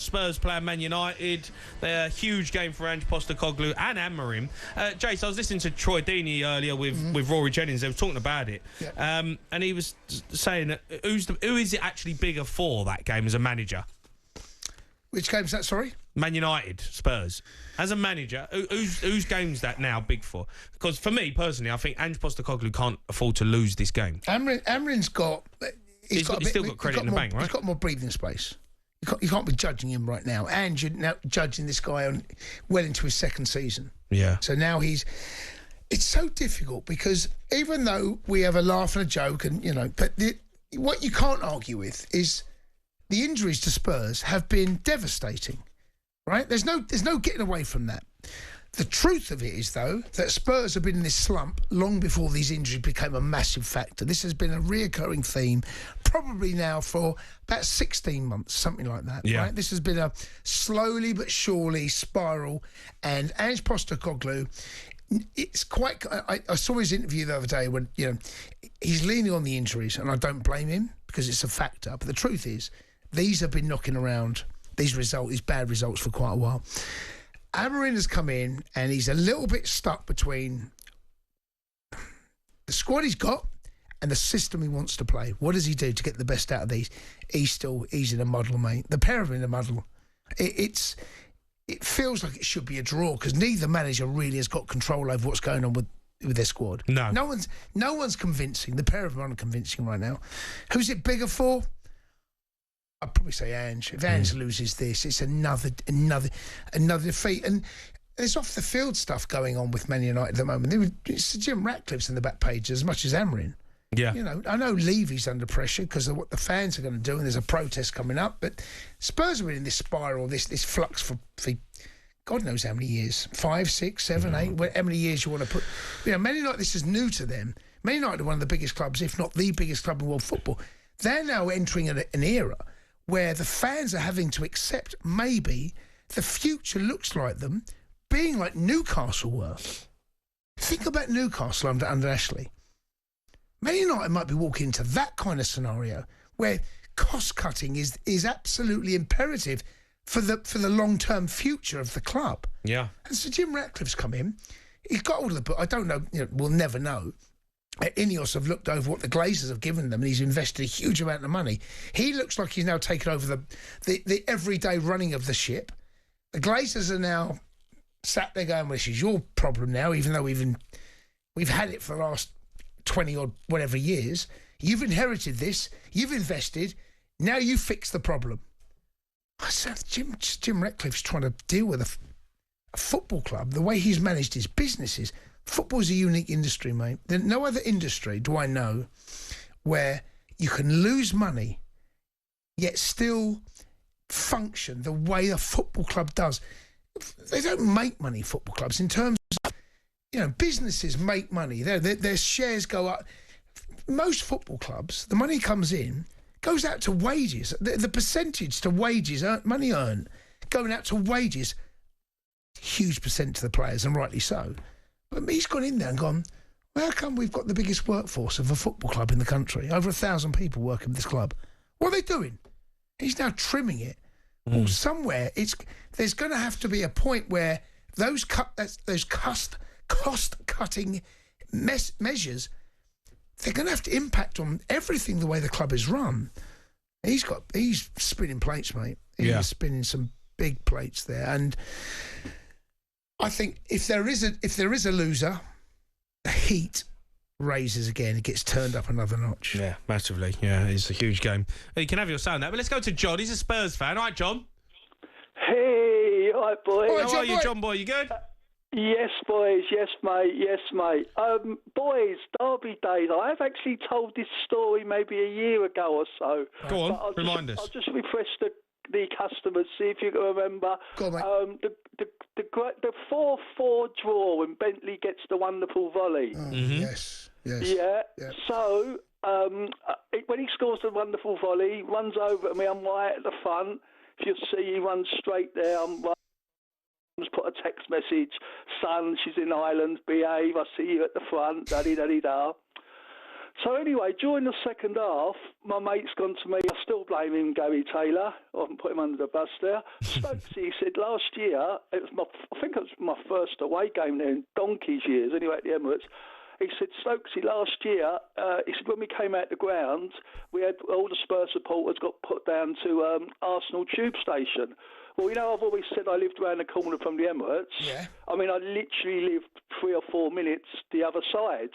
Spurs playing Man United. They're a huge game for Ange Postecoglou and Amorim. Jace, I was listening to Troy Deeney earlier with Rory Jennings. They were talking about it. Yeah. And he was saying that who is it actually bigger for, that game, as a manager? Which game's that, sorry? Man United, Spurs. As a manager, whose game's that now big for? Because for me, personally, I think Ange Postecoglou can't afford to lose this game. Amorim's got... He's still got credit in the bank, right? He's got more breathing space. You can't be judging him right now. And you're now judging this guy well into his second season. Yeah. So now it's so difficult because even though we have a laugh and a joke and, but what you can't argue with is the injuries to Spurs have been devastating, right? There's no getting away from that. The truth of it is, though, that Spurs have been in this slump long before these injuries became a massive factor. This has been a reoccurring theme, probably now for about 16 months, something like that. Yeah. Right? This has been a slowly but surely spiral. And Ange Postecoglou, it's quite... I saw his interview the other day when, he's leaning on the injuries, and I don't blame him because it's a factor. But the truth is, these have been knocking around these bad results for quite a while. Amorim has come in and he's a little bit stuck between the squad he's got and the system he wants to play. What does he do to get the best out of these? He's in a muddle, mate. The pair of them in a muddle. It feels like it should be a draw because neither manager really has got control over what's going on with their squad. No one's convincing. The pair of them aren't convincing right now. Who's it bigger for? I'd probably say Ange. If Ange loses this, it's another defeat. And there's off the field stuff going on with Man United at the moment. It's Jim Ratcliffe's in the back page as much as Amorim. Yeah. I know Levy's under pressure because of what the fans are going to do, and there's a protest coming up. But Spurs have been in this spiral, this flux for God knows how many years. 5, 6, 7, 8. How many years you want to put? Man United, this is new to them. Man United are one of the biggest clubs, if not the biggest club in world football. They're now entering an era where the fans are having to accept maybe the future looks like them being like Newcastle were. Think about Newcastle under Ashley. Man United might be walking into that kind of scenario where cost-cutting is absolutely imperative for the long-term future of the club. Yeah. And so Jim Ratcliffe's come in. He's got all of the book. I don't know. We'll never know. Ineos have looked over what the Glazers have given them and he's invested a huge amount of money. He looks like he's now taken over the everyday running of the ship. The Glazers are now sat there going, well, this is your problem now, even though we've had it for the last 20 or whatever years. You've inherited this, you've invested, now you fix the problem. I said, Jim Ratcliffe's trying to deal with a football club, the way he's managed his businesses. Football's a unique industry, mate. There's no other industry do I know where you can lose money yet still function the way a football club does. They don't make money, football clubs, in terms of, businesses make money. Their shares go up. Most football clubs, the money comes in, goes out to wages. The percentage to wages, money earned, going out to wages, huge percent to the players, and rightly so. But he's gone in there and gone, well, how come we've got the biggest workforce of a football club in the country? Over 1,000 people working with this club. What are they doing? He's now trimming it. Well, somewhere there's going to have to be a point where those cost-cutting measures, they're going to have to impact on everything the way the club is run. He's spinning plates, mate. He's spinning some big plates there. And I think if there is a loser, the heat raises again. It gets turned up another notch. Yeah, massively. Yeah, it's a huge game. You can have your say on that, but let's go to John. He's a Spurs fan. All right, John? Hey, all right, boy. How are you, John boy? You good? Yes, boys. Yes, mate. Yes, mate. Boys, Derby days. I have actually told this story maybe a year ago or so. Go on, remind us. I'll just refresh the customers, see if you can remember. Go on, mate. The 4-4 draw when Bentley gets the wonderful volley. Oh, yes. Yeah. So when he scores the wonderful volley, he runs over to me. I'm right at the front. If you see, he runs straight there. I'm right. Just put a text message, son, she's in Ireland, behave, I see you at the front, da-di-da-di-da. So anyway, during the second half, my mate's gone to me. I still blame him, Gary Taylor. I haven't put him under the bus there. Stokes, he said last year, I think it was my first away game there in donkey's years, anyway, at the Emirates. He said, Stokesy, last year, he said, when we came out the ground, we had all the Spurs supporters got put down to Arsenal tube station. Well, you know, I've always said I lived around the corner from the Emirates. Yeah. I mean, I literally lived 3 or 4 minutes the other side.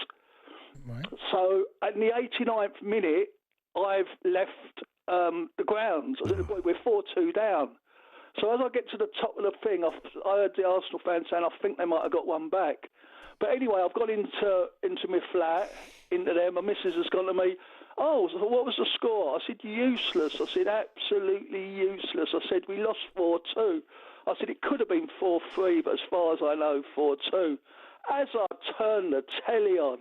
Right. So, at the 89th minute, I've left the grounds. I said, we're 4-2 down. So as I get to the top of the thing, I heard the Arsenal fans saying, I think they might have got one back. But anyway, I've gone into my flat, into there. My missus has gone to me, oh, so what was the score? I said, useless. I said, absolutely useless. I said, we lost 4-2. I said, it could have been 4-3, but as far as I know, 4-2. As I turned the telly on,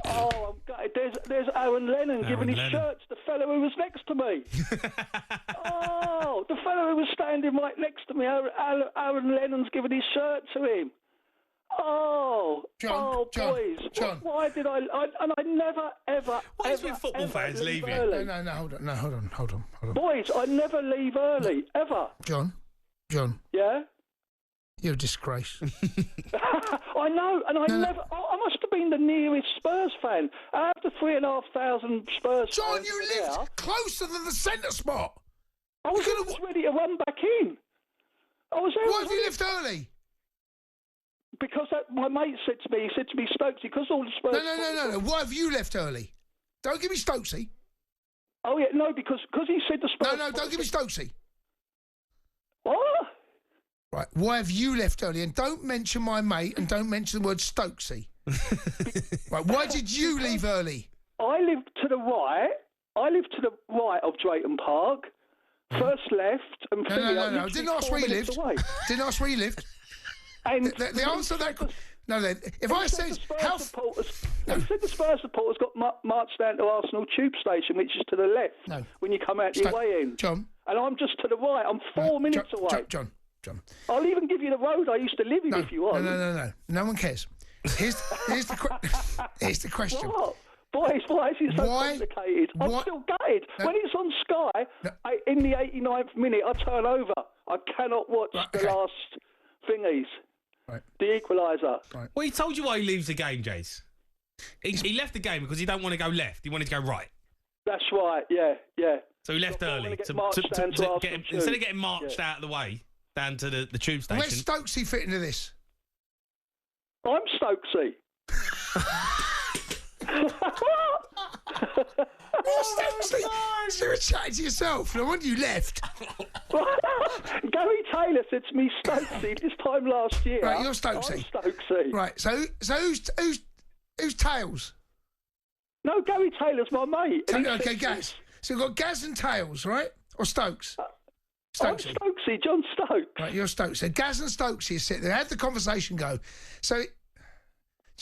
oh, I'm gutted. There's Aaron Lennon giving his shirt to the fellow who was next to me. Oh, the fellow who was standing right next to me, Aaron Lennon's giving his shirt to him. Oh, John, boys. John. Why did I never, ever, Why is with football fans leaving? No, hold on. Boys, I never leave early, ever. John. Yeah? You're a disgrace. I know, and I must have been the nearest Spurs fan. Out of the 3,500 Spurs John, fans you there, lived closer than the centre spot. I was almost ready to run back in. I was there. Why have you left early? Because my mate said to me, Stokesy, because all the Spurs... No. Why have you left early? Don't give me Stokesy. Oh, yeah, no, because he said the Spurs... No, don't give me Stokesy. What? Right, why have you left early? And don't mention my mate and don't mention the word Stokesy. Right, why did you leave early? I lived to the right. Of Drayton Park. First left and... No. Didn't ask where you lived. Didn't ask where you lived. And the answer to that... No, then, if I say... the Spurs supporters got marched down to Arsenal tube station, which is to the left, when you come out the way in. John. And I'm just to the right. I'm 4 minutes away. John. I'll even give you the road I used to live in if you want. No. No one cares. Here's the question. What? Boys, why is it so complicated? I'm still gutted. When it's on Sky, in the 89th minute, I turn over. I cannot watch the last thingies. Right. The equaliser. Right. Well, he told you why he leaves the game, Jace. He left the game because he don't want to go left. He wanted to go right. That's right, yeah. So he left early instead of getting marched out of the way down to the tube station. Where's Stokesy fit into this? I'm Stokesy. Stokesy? So you were chatting to yourself. No wonder you left. Gary Taylor said to me, Stokesy, this time last year. Right, you're Stokesy. I'm Stokesy. Right, so who's Tails? No, Gary Taylor's my mate. Okay, Gaz. So we've got Gaz and Tails, right? Or Stokes? Stokesy. I'm Stokesy, John Stokes. Right, you're Stokes. So Gaz and Stokesy are sitting there. How'd the conversation go? So,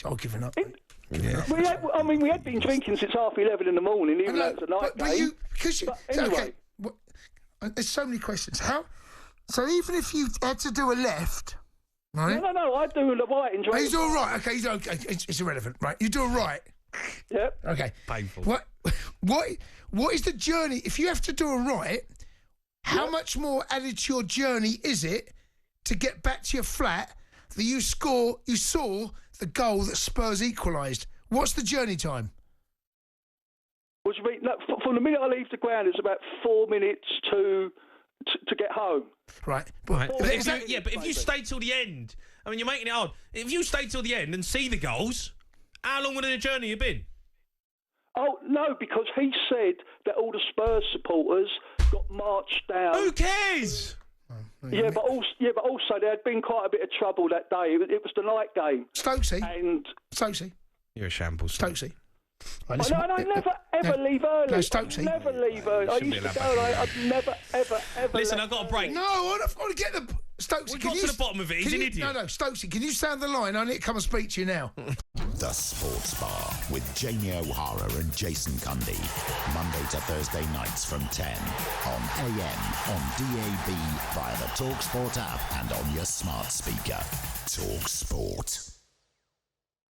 I've given up. We had been drinking since 11:30 in the morning, even though it's a night game. Okay, there's so many questions. So even if you had to do a left, right? No, I do the right in drinking. You do a right. Okay, it's irrelevant, right? You do a right. Yep. Okay. Painful. What is the journey? If you have to do a right, how much more added to your journey is it to get back to your flat that you saw the goal that Spurs equalised? What's the journey time? What do you mean? No, from the minute I leave the ground, it's about 4 minutes to get home. Right. But if you stay till the end, I mean, you're making it hard. If you stay till the end and see the goals, how long would the journey have been? Oh, no, because he said that all the Spurs supporters got marched down. Who cares? But also there had been quite a bit of trouble that day. It was the night game. Stokesy. You're a shambles. Stokesy. I never ever leave early. No, Stokesy. Never leave early. I used to go. I'd never ever. Listen, I've got a break. No, I want to get the Stokesy. We got to the bottom of it. He's an idiot. No, Stokesy. Can you sound the line? I need to come and speak to you now. The Sports Bar with Jamie O'Hara and Jason Cundy. Monday to Thursday nights from 10 on AM, on DAB, via the talkSPORT app and on your smart speaker. talkSPORT.